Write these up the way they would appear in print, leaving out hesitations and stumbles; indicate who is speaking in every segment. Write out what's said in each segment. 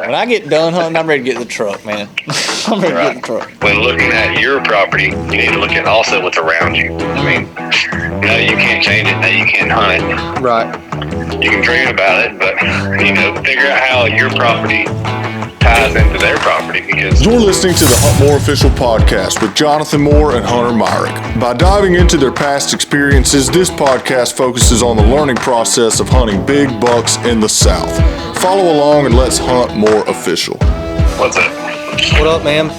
Speaker 1: When I get done hunting, I'm ready to get in the truck, man. I'm ready to get in the truck.
Speaker 2: When looking at your property, you need to look at also what's around you. I mean, no, you can't change it. No, you can't hunt it.
Speaker 1: Right.
Speaker 2: You can dream about it, but, figure out how your property ties into their property. Because
Speaker 3: you're listening to the Hunt More Official Podcast with Jonathan Moore and Hunter Myrick. By diving into their past experiences, this podcast focuses on the learning process of hunting big bucks in the South. Follow along and let's hunt more official.
Speaker 2: What's up?
Speaker 1: What up, man?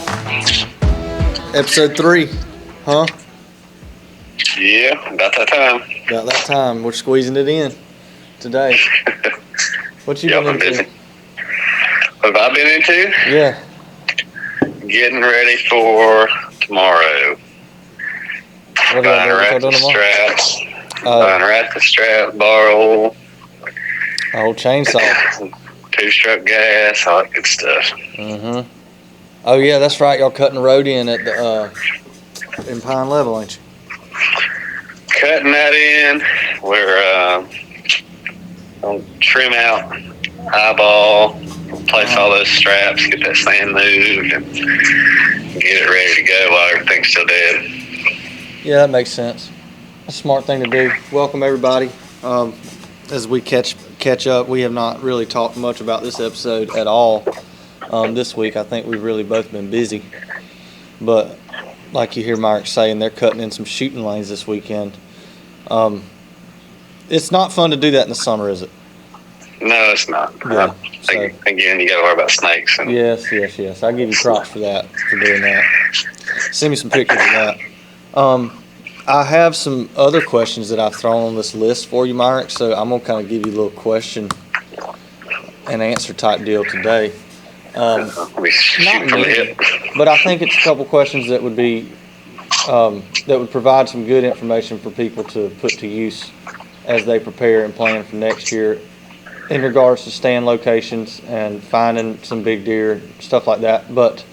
Speaker 1: Episode 3, huh?
Speaker 2: Yeah, about that time.
Speaker 1: About that time. We're squeezing it in today. What you been into?
Speaker 2: Busy. What have I been into?
Speaker 1: Yeah.
Speaker 2: Getting ready for tomorrow.
Speaker 1: What
Speaker 2: Buying racket straps. Buying racket straps, barrel.
Speaker 1: Old chainsaw.
Speaker 2: 2-stroke gas, all that good stuff.
Speaker 1: Mm-hmm. Oh, yeah, that's right. Y'all cutting the road in at the in Pine Level, ain't you?
Speaker 2: Cutting that in. We're going to trim out, eyeball, place all those straps, get that sand moved, and get it ready to go while everything's still dead.
Speaker 1: Yeah, that makes sense. A smart thing to do. Welcome, everybody. As we catch up, we have not really talked much about this episode at all this week. I think we've really both been busy. But like you hear Myrick saying, they're cutting in some shooting lanes this weekend. It's not fun to do that in the summer, is it?
Speaker 2: No, it's not.
Speaker 1: Yeah,
Speaker 2: again, you got to worry about snakes. And
Speaker 1: Yes. I give you props for that, for doing that. Send me some pictures of that. I have some other questions that I've thrown on this list for you, Myrick, so I'm going to kind of give you a little question and answer type deal today.
Speaker 2: we shoot from the hip.
Speaker 1: But I think it's a couple questions that would be that would provide some good information for people to put to use as they prepare and plan for next year in regards to stand locations and finding some big deer, stuff like that. But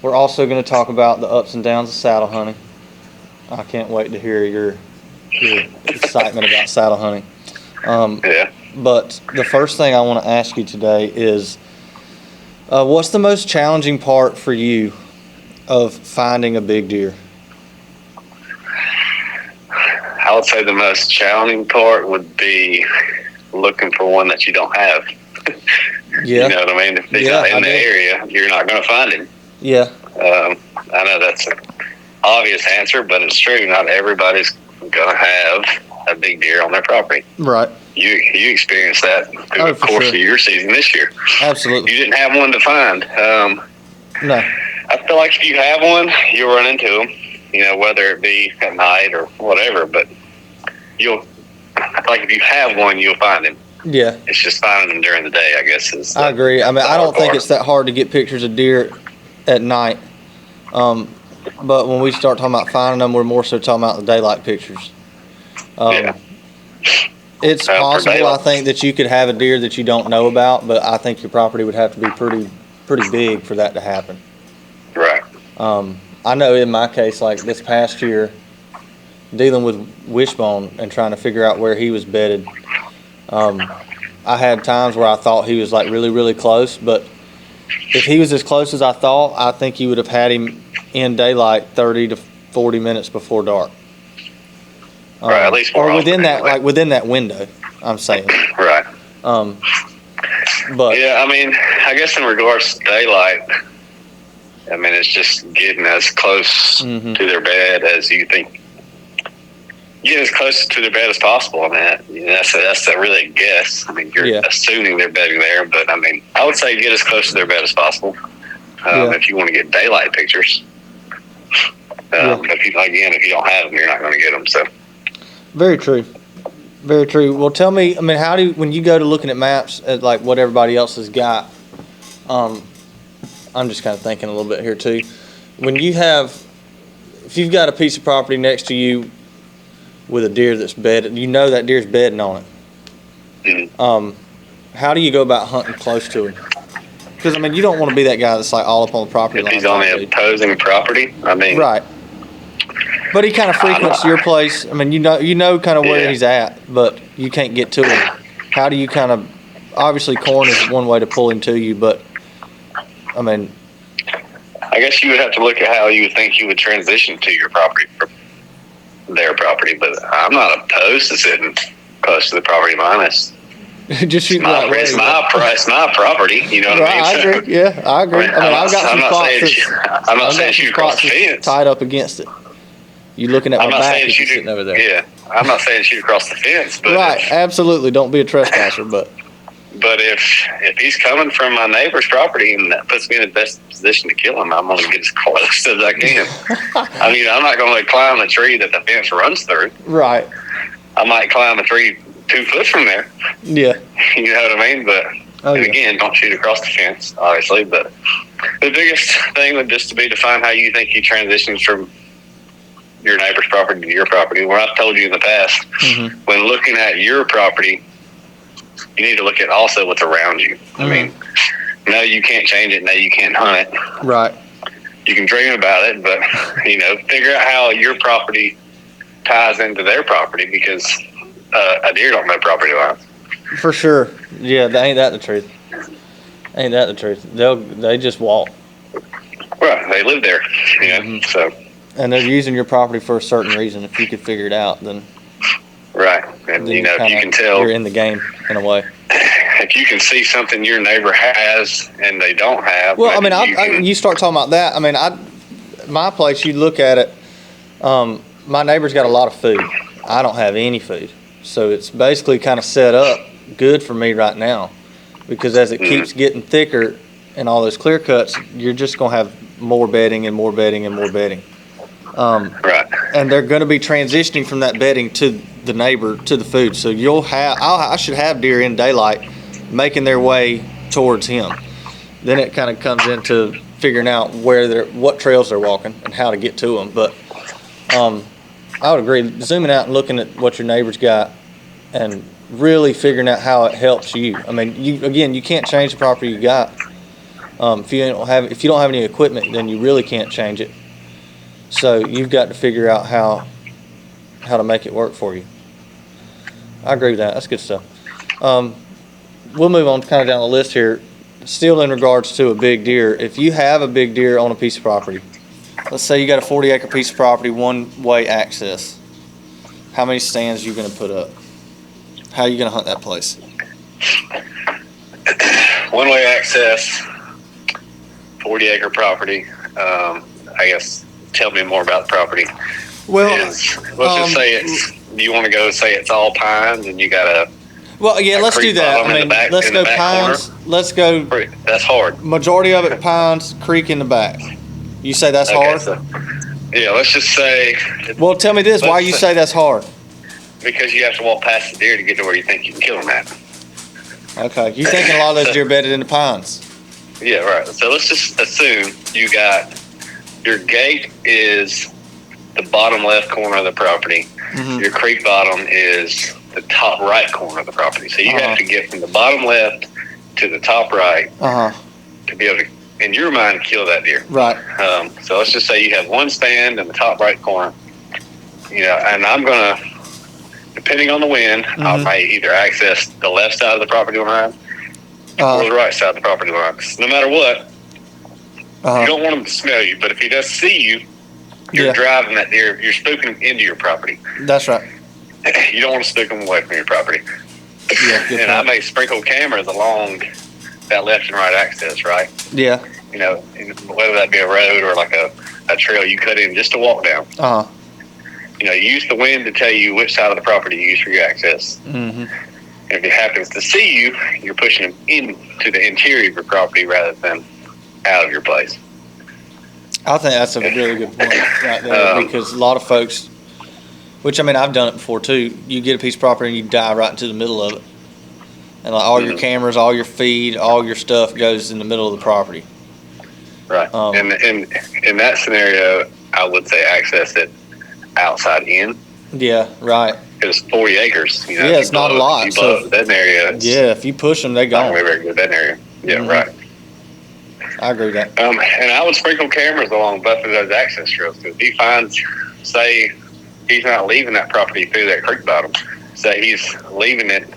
Speaker 1: we're also going to talk about the ups and downs of saddle hunting. I can't wait to hear your excitement about saddle hunting.
Speaker 2: Yeah.
Speaker 1: But the first thing I want to ask you today is, what's the most challenging part for you of finding a big deer?
Speaker 2: I would say the most challenging part would be looking for one that you don't have.
Speaker 1: Yeah.
Speaker 2: You know what I mean? If he's not in the area, you're not going to find him.
Speaker 1: Yeah.
Speaker 2: I know that's an obvious answer, but it's true. Not everybody's going to have a big deer on their property.
Speaker 1: Right.
Speaker 2: You experienced that through the course of your season this year.
Speaker 1: Absolutely.
Speaker 2: You didn't have one to find.
Speaker 1: No.
Speaker 2: I feel like if you have one, you'll run into them, whether it be at night or whatever, but I feel like if you have one, you'll find him.
Speaker 1: Yeah.
Speaker 2: It's just finding them during the day, I guess.
Speaker 1: I agree. I mean, I don't think it's that hard to get pictures of deer at night. But when we start talking about finding them, we're more so talking about the daylight pictures.
Speaker 2: Yeah.
Speaker 1: It's possible, I think, that you could have a deer that you don't know about, but I think your property would have to be pretty big for that to happen.
Speaker 2: Right.
Speaker 1: I know in my case, like this past year, dealing with Wishbone and trying to figure out where he was bedded, I had times where I thought he was like really, really close, but if he was as close as I thought, I think you would have had him in daylight 30 to 40 minutes before dark.
Speaker 2: Right, at least
Speaker 1: or within that, like within that window, I'm saying.
Speaker 2: Right.
Speaker 1: But
Speaker 2: yeah, I mean, I guess in regards to daylight, I mean, it's just getting as close to their bed as you think. Get as close to their bed as possible. I mean, that's a really guess. I mean, you're assuming they're bedding there, but I mean, I would say get as close to their bed as possible if you want to get daylight pictures. If you don't have them, you're not going to get them. So.
Speaker 1: Very true. Very true. Well, tell me, I mean, when you go to looking at maps at like what everybody else has got, I'm just kind of thinking a little bit here too. If you've got a piece of property next to you with a deer that's bedded, that deer's bedding on it. How do you go about hunting close to him? Because, I mean, you don't want to be that guy that's like all up on the property line.
Speaker 2: If he's on the opposing property, I mean.
Speaker 1: Right. But he kind of frequents your place. I mean, you know kind of where he's at, but you can't get to him. How do you kind of, obviously corn is one way to pull him to you, but I mean,
Speaker 2: I guess you would have to look at how you would think you would transition to your property from their property, but I'm not opposed to sitting close to the property line. It's
Speaker 1: just
Speaker 2: my property. You know what I mean?
Speaker 1: I agree. Yeah, I agree. I mean, I've got some spots.
Speaker 2: I'm not saying shoot across the fence.
Speaker 1: Tied up against it. You looking at my back if you're sitting over there.
Speaker 2: Yeah, I'm not saying shoot across the fence. But
Speaker 1: right, absolutely. Don't be a trespasser, but
Speaker 2: if he's coming from my neighbor's property and that puts me in the best position to kill him, I'm going to get as close as I can. I mean, I'm not going to climb a tree that the fence runs through.
Speaker 1: Right.
Speaker 2: I might climb a tree 2 foot from there.
Speaker 1: Yeah.
Speaker 2: You know what I mean? But again, don't shoot across the fence, obviously. But the biggest thing would just be to find how you think you transition from your neighbor's property to your property. Where I've told you in the past, when looking at your property, you need to look at also what's around you. I mean, no, you can't change it. No, you can't hunt it.
Speaker 1: Right.
Speaker 2: You can dream about it, but, figure out how your property ties into their property, because a deer don't know property lines.
Speaker 1: For sure. Yeah, ain't that the truth. Ain't that the truth. They just walk.
Speaker 2: Right. They live there, so.
Speaker 1: And they're using your property for a certain reason. If you could figure it out, then.
Speaker 2: Right. And, you can tell.
Speaker 1: You're in the game in a way.
Speaker 2: If you can see something your neighbor has and they don't have.
Speaker 1: Well, I mean, you start talking about that. I mean, my place, you look at it, my neighbor's got a lot of food. I don't have any food. So it's basically kind of set up good for me right now, because as it keeps getting thicker and all those clear cuts, you're just going to have more bedding and more bedding and more bedding.
Speaker 2: Right.
Speaker 1: And they're going to be transitioning from that bedding to the neighbor to the food. So I should have deer in daylight making their way towards him. Then it kind of comes into figuring out what trails they're walking and how to get to them. But I would agree, zooming out and looking at what your neighbor's got and really figuring out how it helps you. I mean, you can't change the property you got. If you don't have any equipment, then you really can't change it. So you've got to figure out how to make it work for you. I agree with that. That's good stuff. We'll move on kind of down the list here. Still in regards to a big deer, if you have a big deer on a piece of property, let's say you got a 40-acre piece of property, one-way access, how many stands are you going to put up? How are you going to hunt that place?
Speaker 2: One-way access, 40-acre property. I guess tell me more about the property.
Speaker 1: Well,
Speaker 2: let's just say do you want to go say it's all pines and you got a
Speaker 1: let's do that. I mean, let's go pines.
Speaker 2: Corner.
Speaker 1: Let's go.
Speaker 2: That's hard.
Speaker 1: Majority of it pines, creek in the back. You say that's hard?
Speaker 2: So, let's just say.
Speaker 1: Well, tell me this. Why you say that's hard?
Speaker 2: Because you have to walk past the deer to get to where you think you can kill them at.
Speaker 1: Okay. You thinking a lot of those deer bedded in the pines?
Speaker 2: Yeah, right. So let's just assume you got your gate is the bottom left corner of the property. Your creek bottom is the top right corner of the property. So you have to get from the bottom left to the top right to be able to, in your mind, kill that deer.
Speaker 1: Right.
Speaker 2: So let's just say you have one stand in the top right corner. And I'm going to, depending on the wind, I might either access the left side of the property line or the right side of the property line. 'Cause no matter what, you don't want him to smell you. But if he does see you, you're driving that deer. You're spooking him into your property.
Speaker 1: That's right.
Speaker 2: You don't want to spook them away from your property.
Speaker 1: Yeah,
Speaker 2: and I may sprinkle cameras along that left and right access, right?
Speaker 1: Yeah.
Speaker 2: Whether that be a road or like a trail you cut in just to walk down. Use the wind to tell you which side of the property you use for your access. And if it happens to see you, you're pushing them into the interior of your property rather than out of your place.
Speaker 1: I think that's a really good point right there, because a lot of folks, which, I mean, I've done it before too, you get a piece of property and you dive right into the middle of it. And like all your cameras, all your feed, all your stuff goes in the middle of the property.
Speaker 2: Right. And in that scenario, I would say access it outside in.
Speaker 1: Yeah, right.
Speaker 2: Because 40 acres.
Speaker 1: It's not a lot.
Speaker 2: So that area.
Speaker 1: If you push them, they go.
Speaker 2: Not very good that area. Yeah, right.
Speaker 1: I agree with that.
Speaker 2: And I would sprinkle cameras along both of those access trails. Because if he finds, say, he's not leaving that property through that creek bottom. Say he's leaving it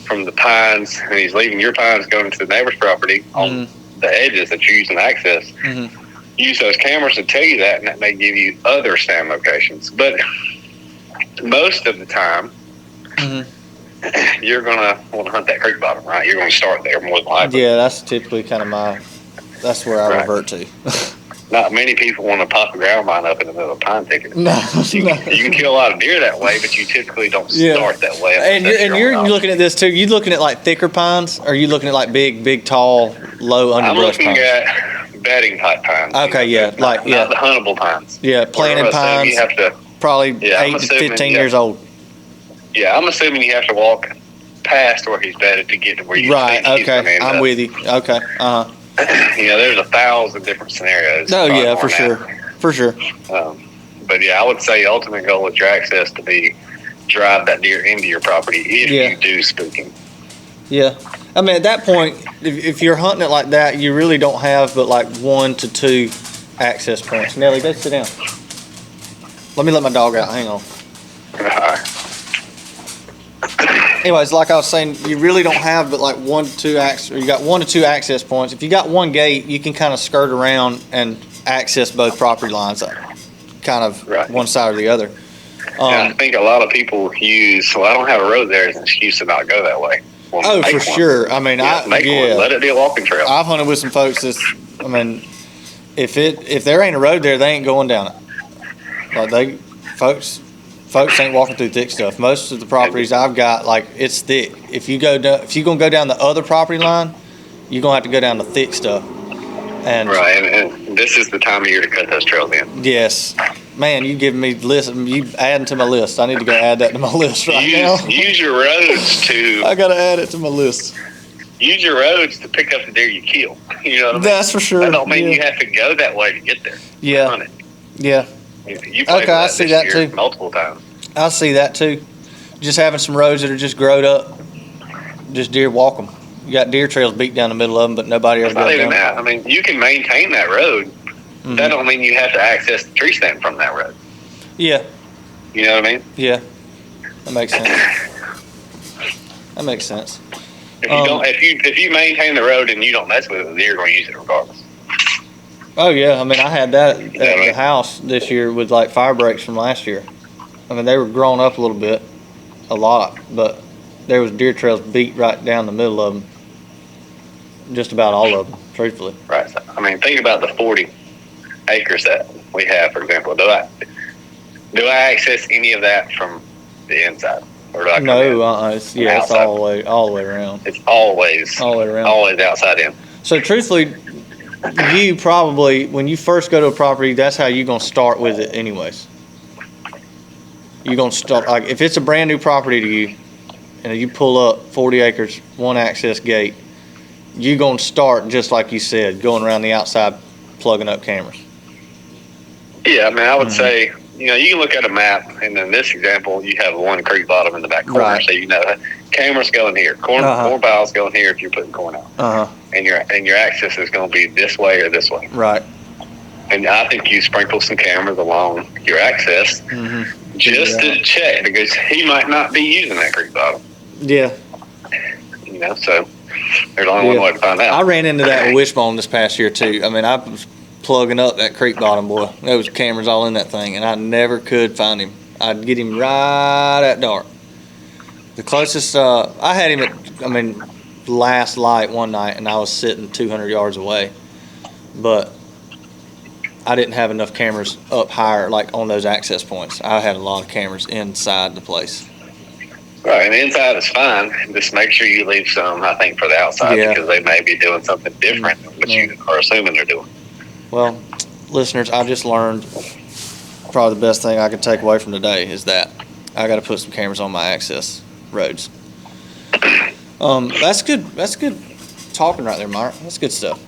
Speaker 2: from the pines, and he's leaving your pines going to the neighbor's property on the edges that you're using to access.
Speaker 1: Mm-hmm.
Speaker 2: Use those cameras to tell you that, and that may give you other stand locations. But most of the time,
Speaker 1: Mm-hmm.
Speaker 2: you're going to want to hunt that creek bottom, right? You're going to start there more than likely.
Speaker 1: Yeah, that's typically kind of that's where I revert to.
Speaker 2: Not many people want to pop a ground mine up in the middle of a pine thicket.
Speaker 1: No,
Speaker 2: you can kill a lot of deer that way, but you typically don't start that way.
Speaker 1: And you're looking at this too. You looking at like thicker pines, or are you looking at like big, tall, low underbrush pines?
Speaker 2: I'm looking at bedding type pines.
Speaker 1: Okay, yeah,
Speaker 2: not the huntable pines.
Speaker 1: Yeah, planted pines. You have to probably 8 to 15 years old.
Speaker 2: Yeah, I'm assuming you have to walk past where he's bedded to get to where you think he's going to end up.
Speaker 1: I'm with you. Okay,
Speaker 2: there's 1,000 different scenarios.
Speaker 1: Oh yeah, for sure.
Speaker 2: But yeah, I would say the ultimate goal with your access to be drive that deer into your property if you do spook him. Yeah,
Speaker 1: I mean at that point, if you're hunting it like that, you really don't have but like 1 to 2 access points. Nelly, go sit down. Let my dog out. Hang on. Anyways, like I was saying, you really don't have but like 1 to 2 access. Or you got 1 to 2 access points. If you got one gate, you can kind of skirt around and access both property lines, kind of one side or the other.
Speaker 2: I think a lot of people use, well, I don't have a road there as an excuse to not go that way.
Speaker 1: Well, for sure. I mean,
Speaker 2: make one. Let it be a walking trail.
Speaker 1: I've hunted with some folks if there ain't a road there, they ain't going down it. Like folks ain't walking through thick stuff. Most of the properties I've got, like, it's thick. If you're gonna go down the other property line, you're gonna have to go down the thick stuff. And
Speaker 2: this is the time of year to cut those trails in.
Speaker 1: Yes, man, you giving me list. You adding to my list. I need to go add that to my list now.
Speaker 2: Use your roads to.
Speaker 1: I gotta add it to my list.
Speaker 2: Use your roads to pick up the deer you kill. You know what I mean?
Speaker 1: That's for sure.
Speaker 2: That don't mean you have to go that way to get there.
Speaker 1: Yeah.
Speaker 2: Hunt it.
Speaker 1: Yeah.
Speaker 2: You I see that too. Multiple times.
Speaker 1: I see that too. Just having some roads that are just growed up, just deer walk them. You got deer trails beat down the middle of them, but nobody ever goes down.
Speaker 2: That. I mean, you can maintain that road. Mm-hmm. That don't mean you have to access the tree stand from that road.
Speaker 1: Yeah.
Speaker 2: You know what I mean?
Speaker 1: Yeah. That makes sense. That makes sense.
Speaker 2: If you maintain the road and you don't mess with it, the deer are going to use it regardless.
Speaker 1: Oh yeah, I mean I had that at the house this year with like fire breaks from last year. I mean they were growing up a little bit, a lot, but there was deer trails beat right down the middle of them. Just about all of them, truthfully.
Speaker 2: Right. I mean, think about the 40 acres that we have, for example. Do I access any of that from the inside? Or do I
Speaker 1: it's all the way around.
Speaker 2: It's always
Speaker 1: all the way around.
Speaker 2: Always outside in.
Speaker 1: So truthfully, you probably, when you first go to a property, that's how you're going to start with it anyways. You're going to start, like, if it's a brand new property to you, and you pull up 40 acres, one access gate, you're going to start, just like you said, going around the outside, plugging up cameras.
Speaker 2: Yeah, I mean, I would say, you can look at a map, and in this example, you have one creek bottom in the back corner, right. So cameras going here, corn piles going here if you're putting corn out, and your access is going to be this way or this way,
Speaker 1: right? And
Speaker 2: I think you sprinkle some cameras along your access just to check, because he might not be using that creek bottom.
Speaker 1: Yeah,
Speaker 2: so there's only one way to find out.
Speaker 1: I ran into that with Wishbone this past year too. I mean, I was plugging up that creek bottom, boy. There was cameras all in that thing, and I never could find him. I'd get him right at dark. The closest, I had him at, last light one night, and I was sitting 200 yards away. But I didn't have enough cameras up higher, like on those access points. I had a lot of cameras inside the place.
Speaker 2: Right, and the inside is fine. Just make sure you leave some, I think, for the outside, because they may be doing something different than what you are assuming they're doing.
Speaker 1: Well, listeners, I just learned probably the best thing I could take away from today is that I got to put some cameras on my access roads. That's good. That's good talking right there, Mark. That's good stuff.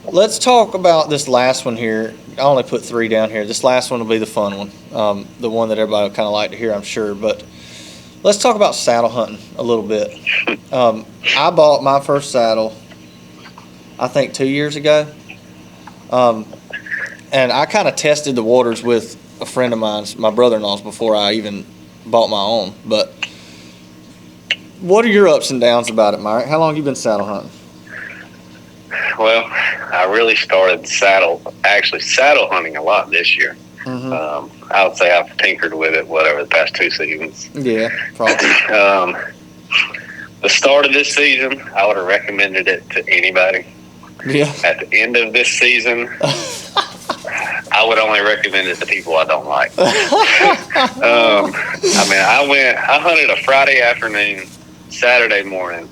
Speaker 1: Let's talk about this last one here. I only put 3 down here. This last one will be the fun one, the one that everybody will kind of like to hear, I'm sure. But let's talk about saddle hunting a little bit. I bought my first saddle, I think, 2 years ago. And I kind of tested the waters with a friend of mine's, my brother-in-law's, before I even bought my own. But what are your ups and downs about it, Myrick? How long have you been saddle hunting?
Speaker 2: Well, I really started saddle hunting a lot this year.
Speaker 1: Mm-hmm.
Speaker 2: I would say I've tinkered with it, whatever, the past 2 seasons.
Speaker 1: Yeah, probably.
Speaker 2: The start of this season, I would have recommended it to anybody.
Speaker 1: Yeah.
Speaker 2: At the end of this season, I would only recommend it to people I don't like. I hunted a Friday afternoon, Saturday morning,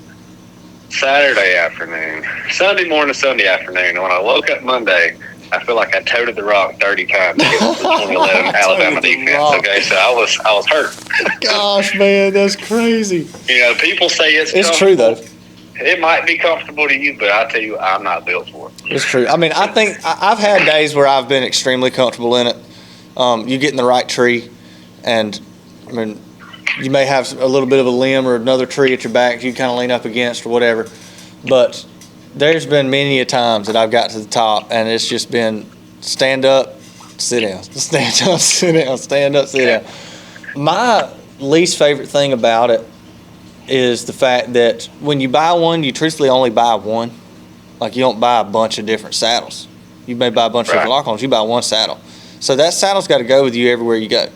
Speaker 2: Saturday afternoon, Sunday morning, Sunday afternoon. And when I woke up Monday, I feel like I toted the rock 30 times against the 2011 Alabama defense. Okay, so I was hurt.
Speaker 1: Gosh, man, that's crazy.
Speaker 2: People say it's
Speaker 1: true though.
Speaker 2: It might be comfortable to you, but I tell you, I'm not built for it.
Speaker 1: It's true. I mean, I think I've had days where I've been extremely comfortable in it. You get in the right tree, and I mean, you may have a little bit of a limb or another tree at your back you kind of lean up against or whatever, but there's been many a times that I've got to the top, and it's just been stand up, sit down, stand up, sit down, stand up, sit down. My least favorite thing about it is the fact that when you buy one, you truthfully only buy one. Like, you don't buy a bunch of different saddles. You may buy a bunch of different lock-ons. You buy one saddle. So that saddle's got to go with you everywhere you go.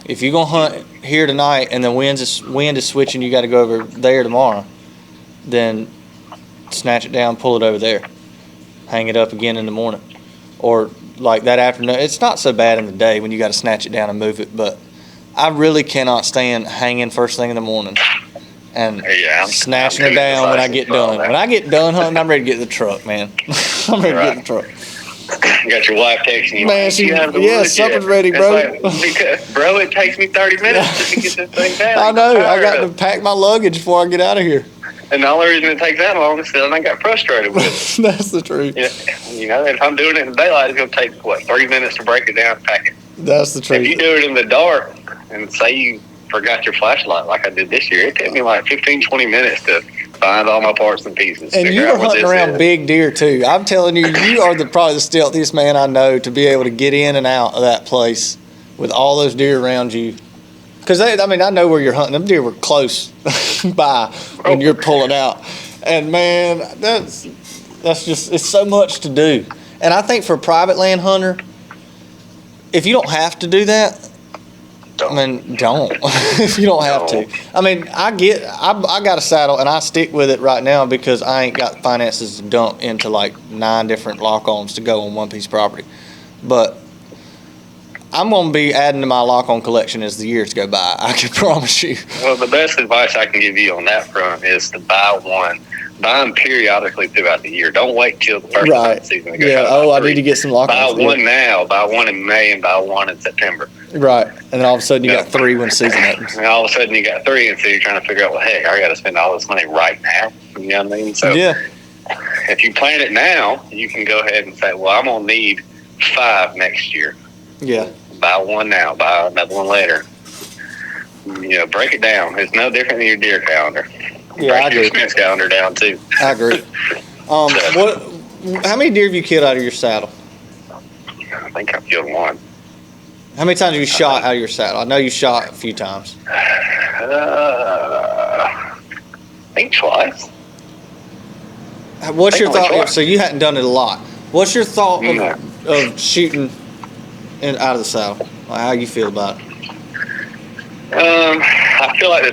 Speaker 1: If you're going to hunt here tonight and the wind is switching, you got to go over there tomorrow, then snatch it down, pull it over there, hang it up again in the morning. Or like that afternoon. It's not so bad in the day when you got to snatch it down and move it, but I really cannot stand hanging first thing in the morning and snatching her down when I get done. When I get done hunting, I'm ready to get in the truck, man. I'm ready to get in the truck.
Speaker 2: You got your wife texting you.
Speaker 1: Man, something's ready, bro.
Speaker 2: Bro, it takes me 30 minutes just to get this thing down.
Speaker 1: I know. I got to pack my luggage before I get out of here.
Speaker 2: And the only reason it takes that long is because I got frustrated with it.
Speaker 1: That's the truth.
Speaker 2: If I'm doing it in daylight, it's going to take, 3 minutes to break it down and pack it.
Speaker 1: That's the truth.
Speaker 2: If you do it in the dark and say you forgot your flashlight like I did this year, it took me like 15, 20 minutes to find all my parts and pieces.
Speaker 1: And you were hunting around big deer too. I'm telling you, you are probably the stealthiest man I know to be able to get in and out of that place with all those deer around you. Because I know where you're hunting. Them deer were close by when you're pulling out. And man, that's just, it's so much to do. And I think for a private land hunter, if you don't have to do that, don't. If you don't have to. I got a saddle and I stick with it right now because I ain't got finances to dump into like 9 different lock-ons to go on one piece of property. But I'm going to be adding to my lock-on collection as the years go by. I can promise you.
Speaker 2: Well, the best advice I can give you on that front is to buy one. Buy them periodically throughout the year. Don't wait till the first hunt season to go.
Speaker 1: I need to get some lock-ons.
Speaker 2: Buy one now. Buy one in May and buy one in September.
Speaker 1: Right. And then all of a sudden you got 3 when the season opens.
Speaker 2: And all of a sudden you got 3, and so you're trying to figure out, heck, I got to spend all this money right now. You know what I mean? So if you plan it now, you can go ahead and say, I'm going to need 5 next year.
Speaker 1: Yeah.
Speaker 2: Buy one now. Buy another one later. Break it down. It's no different than your deer calendar.
Speaker 1: Yeah, I agree.
Speaker 2: Break your expense calendar down too.
Speaker 1: I agree. How many deer have you killed out of your saddle?
Speaker 2: I think I've killed 1.
Speaker 1: How many times have you shot out of your saddle? I know you shot a few times.
Speaker 2: I think twice.
Speaker 1: What's your thought? So you hadn't done it a lot. What's your thought of shooting out of the saddle? Like, how you feel about it?
Speaker 2: I feel like the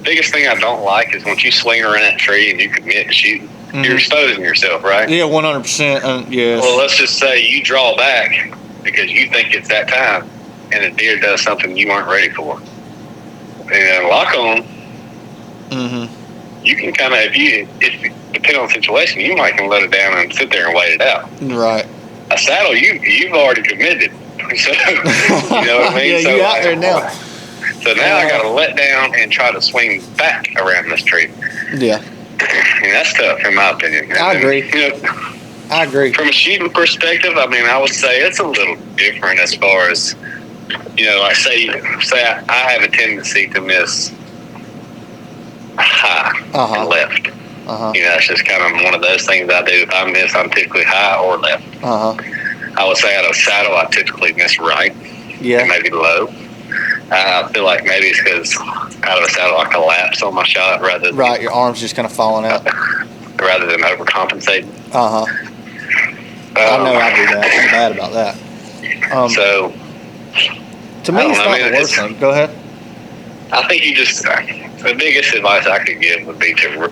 Speaker 2: biggest thing I don't like is once you swing around that tree and you commit to shooting, you're exposing yourself, right?
Speaker 1: Yeah, 100%. Yes.
Speaker 2: Well, let's just say you draw back because you think it's that time, and the deer does something you weren't ready for. And lock on, you can kind of, if depending on the situation, you might can let it down and sit there and wait it out.
Speaker 1: Right.
Speaker 2: A saddle, you've already committed. So, you know what I mean?
Speaker 1: Yeah, you're out there now.
Speaker 2: So now I got to let down and try to swing back around this tree.
Speaker 1: Yeah.
Speaker 2: And that's tough, in my opinion.
Speaker 1: I agree. I agree.
Speaker 2: From a shooting perspective, I would say it's a little different as far as, like say I have a tendency to miss high and left. It's just kind of one of those things I do. If I miss, I'm typically high or left. I would say out of saddle, I typically miss right.
Speaker 1: Yeah.
Speaker 2: And maybe low. I feel like maybe it's because out of the saddle I collapse on my shot rather than...
Speaker 1: Right, your arm's just kind of falling out.
Speaker 2: rather than overcompensate.
Speaker 1: I know I do that. I'm bad about that.
Speaker 2: So
Speaker 1: to me, it's not the worst thing. Go ahead.
Speaker 2: I think you just the biggest advice I could give would be to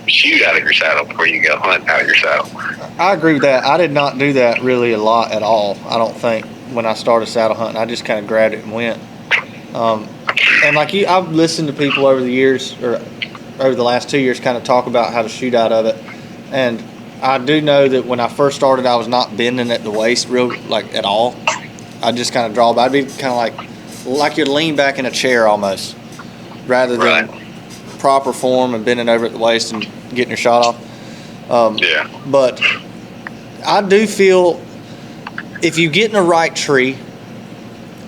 Speaker 2: shoot out of your saddle before you go hunt out of your saddle.
Speaker 1: I agree with that. I did not do that really a lot at all. I don't think when I started saddle hunting, I just kind of grabbed it and went. And like you, I've listened to people over the years, or over the last 2 years, kind of talk about how to shoot out of it. And I do know that when I first started, I was not bending at the waist at all. I just kind of draw back. I'd be kind of like you'd lean back in a chair almost, rather than proper form and bending over at the waist and getting your shot off. But I do feel if you get in the right tree,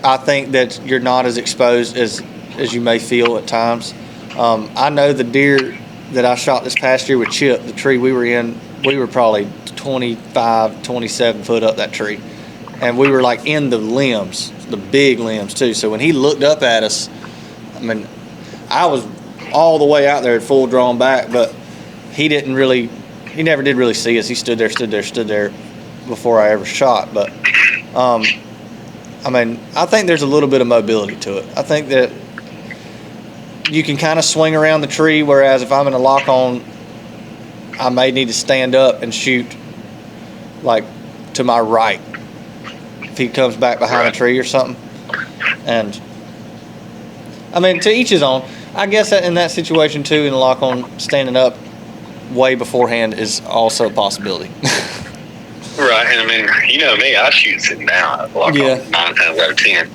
Speaker 1: I think that you're not as exposed as you may feel at times. I know the deer that I shot this past year with Chip, the tree we were in, we were probably 25, 27 foot up that tree. And we were like in the limbs, the big limbs too. So when he looked up at us, I mean, I was all the way out there at full drawn back, but he never did really see us. He stood there before I ever shot. But, I mean, I think there's a little bit of mobility to it. I think that you can kind of swing around the tree, whereas if I'm in a lock on, I may need to stand up and shoot like to my right if he comes back behind a tree or something. And I mean, to each his own. I guess that in that situation too, in a lock on, standing up way beforehand is also a possibility.
Speaker 2: Right, and I mean, you know me, I shoot sitting down at lock on 9 times out of 10.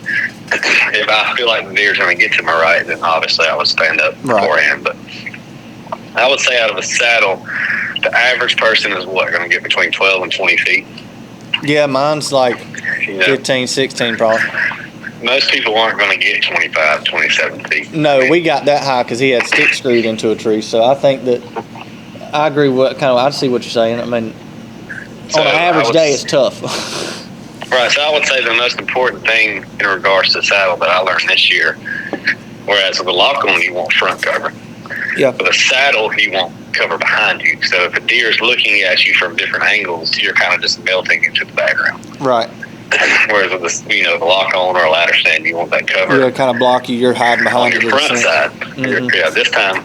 Speaker 2: If I feel like the deer's going to get to my right, then obviously I would stand up beforehand. But I would say out of a saddle, the average person is going to get between 12 and 20 feet. Yeah,
Speaker 1: mine's like 15, 16 probably.
Speaker 2: Most people aren't going to get 25, 27 feet.
Speaker 1: No, we got that high because he had stick screwed into a tree. So I think that I agree with I see what you're saying. I mean, on an average day, it's tough.
Speaker 2: Right, so I would say the most important thing in regards to the saddle that I learned this year, whereas with a lock on, you want front cover.
Speaker 1: Yeah.
Speaker 2: With a saddle, you want cover behind you. So if a deer is looking at you from different angles, you're kind of just melting into the background.
Speaker 1: Right.
Speaker 2: Whereas with the lock on or a ladder stand, you want that cover.
Speaker 1: Yeah, kind of block you. You're hiding behind
Speaker 2: on your front side.
Speaker 1: Mm-hmm.
Speaker 2: This time,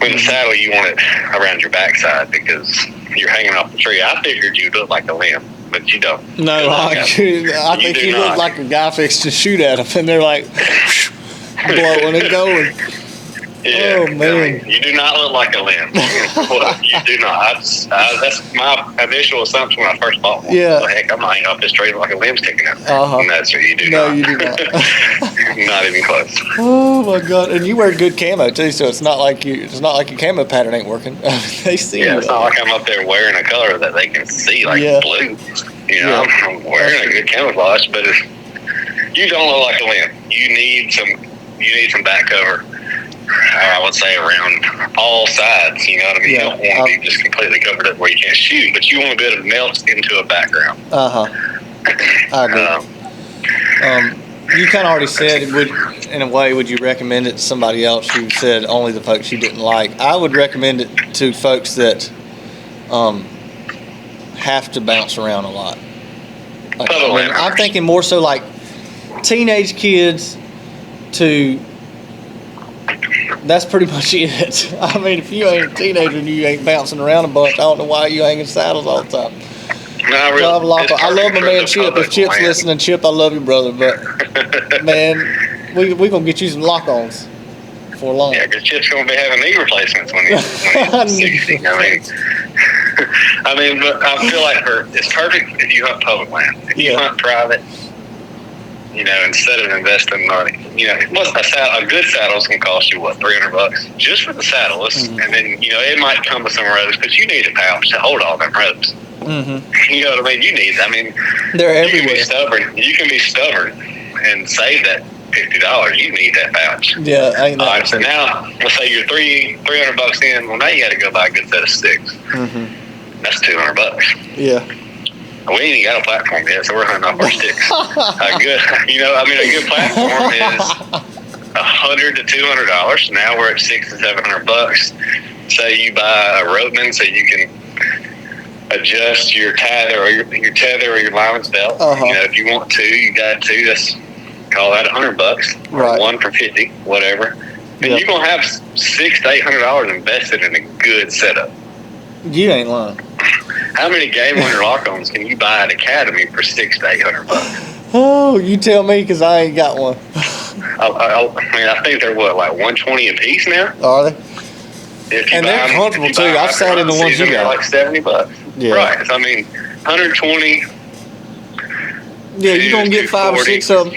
Speaker 2: with the saddle, you want it around your backside because you're hanging off the tree. I figured you'd look like a limb, but you don't.
Speaker 1: No, I think you look like a guy fixed to shoot at them, and they're like blowing and going.
Speaker 2: Yeah,
Speaker 1: oh, man.
Speaker 2: You do not look like a limb. You do not. That's my initial assumption when I first bought one.
Speaker 1: Yeah.
Speaker 2: Well, heck, I'm not hanging off this tree like a limb sticking out.
Speaker 1: And
Speaker 2: that's what you do
Speaker 1: not.
Speaker 2: No,
Speaker 1: you do not.
Speaker 2: Not even close.
Speaker 1: Oh, my God. And you wear good camo, too, so it's not like your camo pattern ain't working. They see you.
Speaker 2: Yeah, it's not like I'm up there wearing a color that they can see, like blue. I'm wearing a good camouflage, but you don't look like a limb. You need some back cover. I would say around all sides, you know what I mean? You don't want to be just completely covered up where you can't shoot, but you want to be able to melt into a background.
Speaker 1: I agree. You kind of already said, in a way, would you recommend it to somebody else? You said only the folks you didn't like. I would recommend it to folks that have to bounce around a lot. I'm thinking more so like teenage kids to... That's pretty much it. I mean, if you ain't a teenager and you ain't bouncing around a bunch, I don't know why you hanging saddles all the time.
Speaker 2: No, really,
Speaker 1: I love my man Chip. If Chip's listening, Chip, I love you, brother. But, man, we going to get you some lock-ons before long.
Speaker 2: Yeah, because Chip's going to be having knee replacements when he's 60. I mean, but I feel like it's perfect if you hunt public land. If you hunt private, instead of investing money, a good saddle's gonna cost you $300 just for the saddle, and then it might come with some ropes, but you need a pouch to hold all them ropes. Mm-hmm. You know what I mean?
Speaker 1: They're everywhere.
Speaker 2: You can be stubborn and save that $50. You need that pouch.
Speaker 1: Yeah, ain't that.
Speaker 2: All right, so now let's say you're $300 in. Well, now you got to go buy a good set of sticks.
Speaker 1: Mm-hmm.
Speaker 2: That's $200.
Speaker 1: Yeah.
Speaker 2: We ain't even got a platform yet, so we're hunting off our sticks. A good platform is $100 to $200. Now we're at $600 to $700. say you buy a ropeman so you can adjust your tether or your lineman's belt.
Speaker 1: Uh-huh.
Speaker 2: If you want two, you got two. Let's call that $100, or
Speaker 1: Right.
Speaker 2: one for 50, whatever. And
Speaker 1: Yep.
Speaker 2: you're gonna have $600 to $800 invested in a good setup.
Speaker 1: You ain't lying.
Speaker 2: How many game winner lock-ons can you buy at Academy for $600 to $800?
Speaker 1: Oh, you tell me, because I ain't got one.
Speaker 2: I think they're like $120 a piece now.
Speaker 1: Are they?
Speaker 2: If you
Speaker 1: And
Speaker 2: buy
Speaker 1: they're
Speaker 2: them-
Speaker 1: comfortable,
Speaker 2: if you
Speaker 1: too.
Speaker 2: buy them
Speaker 1: I've sat in the ones you
Speaker 2: season, they're
Speaker 1: got.
Speaker 2: like $70.
Speaker 1: Yeah.
Speaker 2: Right. So, 120.
Speaker 1: Yeah, you're going to get 5 or 6 of them.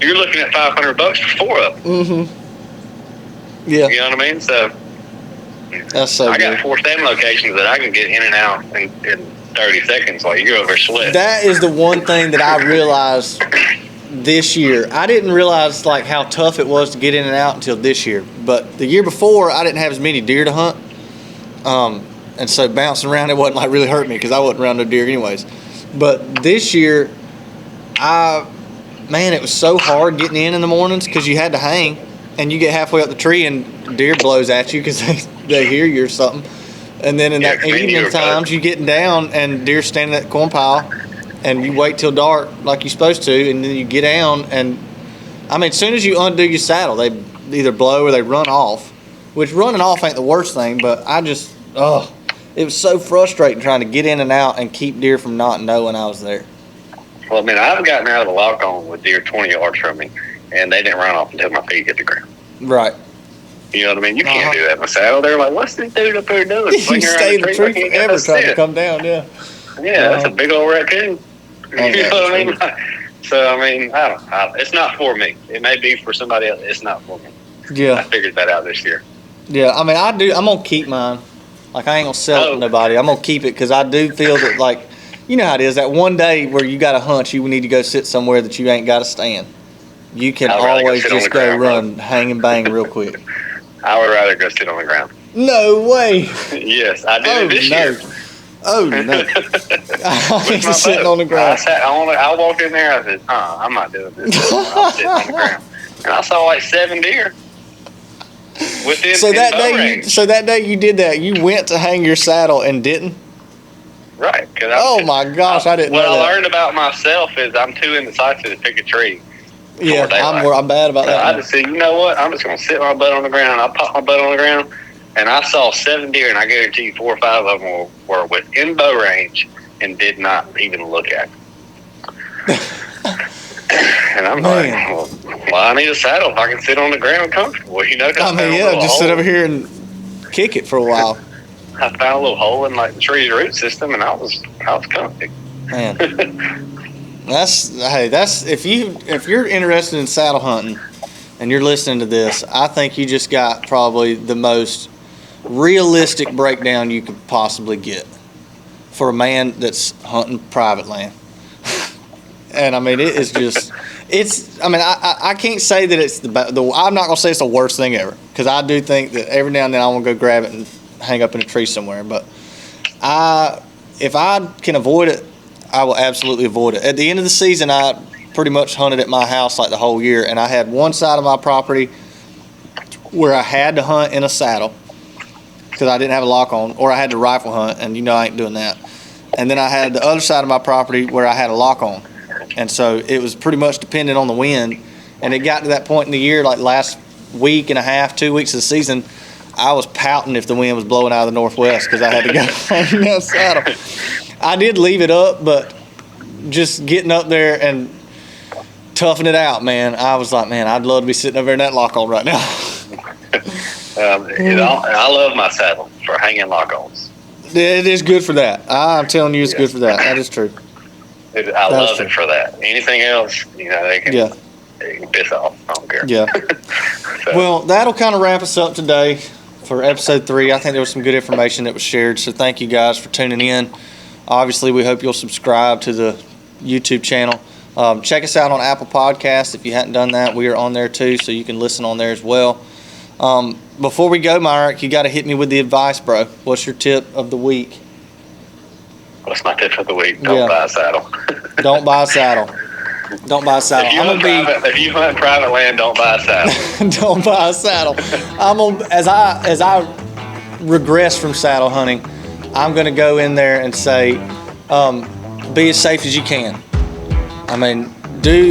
Speaker 2: You're looking at $500 for 4 of them.
Speaker 1: Mm-hmm. Yeah,
Speaker 2: You know what I mean? So
Speaker 1: that's so
Speaker 2: I got
Speaker 1: good.
Speaker 2: 4 stand locations that I can get in and out in 30 seconds while you're over sweating.
Speaker 1: That is the one thing that I realized this year. I didn't realize like how tough it was to get in and out until this year. But the year before, I didn't have as many deer to hunt, and so bouncing around, it wasn't like really hurt me because I wasn't around no deer anyways. But this year, it was so hard getting in the mornings because you had to hang, and you get halfway up the tree and deer blows at you because they hear you or something. And then in that evening times, you getting down and deer standing at the corn pile, and you wait till dark like you're supposed to, and then you get down, and as soon as you undo your saddle, they either blow or they run off. Which running off ain't the worst thing, but it was so frustrating trying to get in and out and keep deer from not knowing I was there.
Speaker 2: Well, I've gotten out of the lock on with deer 20 yards from me, and they didn't run off until my feet hit the ground.
Speaker 1: Right.
Speaker 2: You know what I mean? You can't do that in the saddle. They're like, what's this dude up there doing?
Speaker 1: You stay in the tree forever trying to come down, yeah.
Speaker 2: Yeah, that's a big old raccoon. You know what I mean? So, I don't it's not for me. It may be for somebody else. It's not for me.
Speaker 1: Yeah.
Speaker 2: I figured that out this year.
Speaker 1: Yeah, I'm going to keep mine. Like, I ain't going to sell it to nobody. I'm going to keep it because I do feel that, like, you know how it is, that one day where you got a hunch, you need to go sit somewhere that you ain't got to stand. You can always just go run, hang and bang real quick.
Speaker 2: I would rather go sit on the ground.
Speaker 1: No way.
Speaker 2: Yes, I did it this year.
Speaker 1: Oh, no. I ain't just sitting on the ground.
Speaker 2: I walked in there, I said, I'm not doing this. I'm sitting on the ground. And I saw like 7 deer.
Speaker 1: So that day you did that, you went to hang your saddle and didn't?
Speaker 2: Right.
Speaker 1: Oh my gosh, I didn't know that.
Speaker 2: What I learned about myself is I'm too indecisive to pick a tree.
Speaker 1: Yeah, I'm bad about that.
Speaker 2: I just said, you know what? I'm just going to sit my butt on the ground. I popped my butt on the ground, and I saw 7 deer, and I guarantee you 4 or 5 of them were within bow range and did not even look at me. And I'm like, well, I need a saddle if I can sit on the ground comfortable.
Speaker 1: Just sit over here and kick it for a while.
Speaker 2: I found a little hole in like the tree's root system, and I was comfy.
Speaker 1: Man, that's if you're interested in saddle hunting and you're listening to this, I think you just got probably the most realistic breakdown you could possibly get for a man that's hunting private land. And it is just, I can't say that it's I'm not gonna say it's the worst thing ever, because I do think that every now and then I want to go grab it and hang up in a tree somewhere. But if I can avoid it, I will absolutely avoid it. At the end of the season, I pretty much hunted at my house like the whole year, and I had one side of my property where I had to hunt in a saddle because I didn't have a lock on, or I had to rifle hunt, and I ain't doing that. And then I had the other side of my property where I had a lock on, and so it was pretty much dependent on the wind. And it got to that point in the year, like last week and a half, 2 weeks of the season, I was pouting if the wind was blowing out of the northwest because I had to go on that saddle. I did leave it up, but just getting up there and toughing it out, man, I was like, man, I'd love to be sitting over there in that lock-on right now.
Speaker 2: I love my saddle for hanging lock-ons.
Speaker 1: It is good for that. I'm telling you, it's good for that. That is true.
Speaker 2: I love it for that. Anything else, they can piss off. I don't care.
Speaker 1: Yeah. So. Well, that'll kind of wrap us up today for episode 3. I think there was some good information that was shared, so thank you guys for tuning in. Obviously, we hope you'll subscribe to the YouTube channel. Check us out on Apple Podcast. If you hadn't done that, we are on there too, so you can listen on there as well. Before we go, Myrick, you got to hit me with the advice, bro. What's your tip of the week?
Speaker 2: What's my tip of the week? Don't buy a saddle.
Speaker 1: Don't buy a saddle. Don't buy a saddle.
Speaker 2: If you hunt private land, don't buy a saddle.
Speaker 1: Don't buy a saddle. As I regress from saddle hunting, I'm going to go in there and say, be as safe as you can. I mean,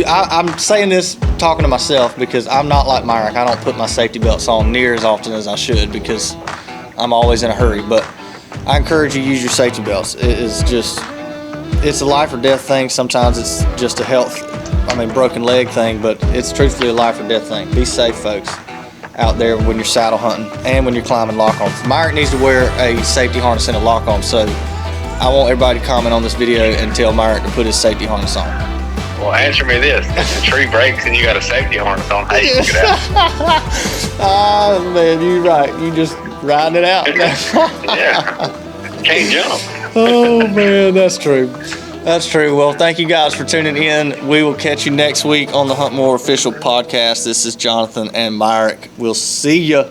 Speaker 1: I'm saying this talking to myself because I'm not like Myrick. I don't put my safety belts on near as often as I should because I'm always in a hurry. But I encourage you to use your safety belts. It's a life or death thing. Sometimes it's just a broken leg thing, but it's truthfully a life or death thing. Be safe, folks, out there when you're saddle hunting and when you're climbing lock-ons. Myrick needs to wear a safety harness and a lock-on, so I want everybody to comment on this video and tell Myrick to put his safety harness on.
Speaker 2: Well, answer me this. If the tree breaks and you got a safety harness on, how you get out?
Speaker 1: Ah, man, you're right. You just riding it out.
Speaker 2: Yeah. Can't jump.
Speaker 1: Oh, man, that's true. That's true. Well, thank you guys for tuning in. We will catch you next week on the Hunt More Official Podcast. This is Jonathan and Myrick. We'll see ya.